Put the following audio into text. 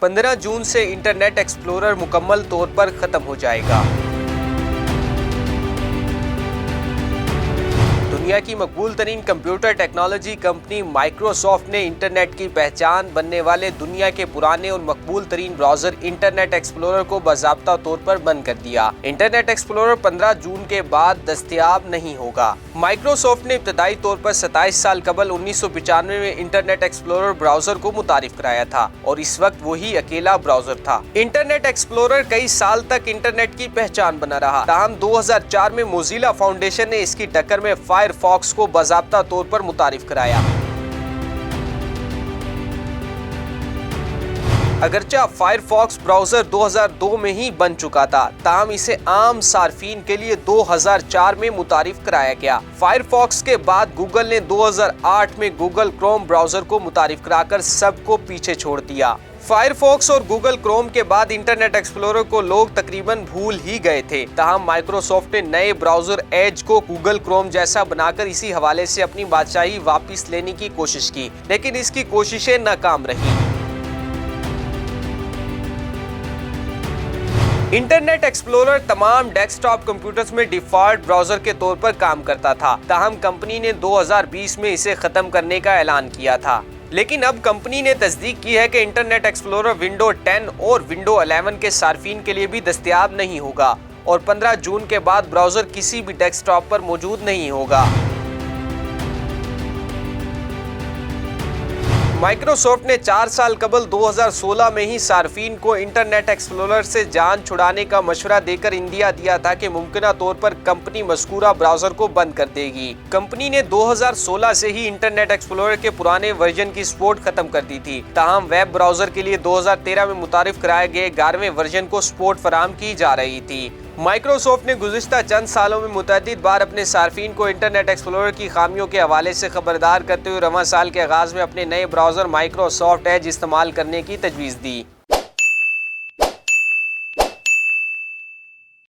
15 जून से internet explorer मुकम्मल तौर पर खत्म हो जाएगा। दुनिया की मकबूल तरीन कंप्यूटर टेक्नोलॉजी कंपनी माइक्रोसॉफ्ट ने इंटरनेट की पहचान बनने वाले दुनिया के पुराने और मकबूल तरीन ब्राउजर इंटरनेट एक्सप्लोरर को बाज़ाब्ता तौर पर बंद कर दिया। इंटरनेट एक्सप्लोरर 15 जून के बाद दस्तयाब नहीं होगा। माइक्रोसॉफ्ट ने इब्तदाई तौर पर 27 साल कबल 1995 में इंटरनेट एक्सप्लोरर ब्राउजर को मुतारिफ कराया था और इस वक्त वही अकेला ब्राउजर था। इंटरनेट एक्सप्लोरर कई साल तक इंटरनेट की पहचान बना रहा। ताहम 2004 में मोजिला फाउंडेशन ने इसकी टक्कर में फायरफॉक्स को बाज़ाब्ता तौर पर मुतारिफ कराया। अगरचे फायरफॉक्स ब्राउजर 2002 में ही बन चुका था, ताहम इसे आम सार्फिन के लिए 2004 में मुतारिफ कराया गया। फायरफॉक्स के बाद गूगल ने 2008 में गूगल क्रोम ब्राउजर को मुतारिफ कराकर सबको पीछे छोड़ दिया। फायरफॉक्स और गूगल क्रोम के बाद इंटरनेट एक्सप्लोरर को लोग तकरीबन भूल ही गए थे। ताहम माइक्रोसॉफ्ट ने नए ब्राउजर एज को गूगल क्रोम जैसा बनाकर इसी हवाले से अपनी बादशाही वापस लेने की कोशिश की, लेकिन इसकी कोशिशें नाकाम रही। इंटरनेट एक्सप्लोरर तमाम डेस्कटॉप कंप्यूटर्स में डिफॉल्ट ब्राउजर के तौर पर काम करता था। ताहम कंपनी ने 2020 में इसे खत्म करने का ऐलान किया था, लेकिन अब कंपनी ने तस्दीक की है कि इंटरनेट एक्सप्लोरर विंडो 10 और विंडो 11 के सार्फिन के लिए भी दस्तयाब नहीं होगा और 15 जून के बाद ब्राउजर किसी भी डेस्कटॉप पर मौजूद नहीं होगा। माइक्रोसॉफ्ट ने 4 साल कबल 2016 में ही सार्फिन को इंटरनेट एक्सप्लोरर से जान छुड़ाने का मशवरा देकर इंदिया दिया था कि मुमकिना तौर पर कंपनी मज़कूरा ब्राउजर को बंद कर देगी। कंपनी ने 2016 से ही इंटरनेट एक्सप्लोरर के पुराने वर्जन की सपोर्ट खत्म कर दी थी। ताहम वेब ब्राउजर के लिए 2013 में मुतारिफ कराए गए 11वें वर्जन को सपोर्ट फराहम की जा रही थी। माइक्रोसॉफ्ट ने गुज़िश्ता चंद सालों में मुतअद्दिद बार अपने सार्फिन को इंटरनेट एक्सप्लोरर की खामियों के हवाले से खबरदार करते हुए रवां साल के आगाज़ में अपने नए ब्राउज़र माइक्रोसॉफ्ट एज इस्तेमाल करने की तजवीज़ दी।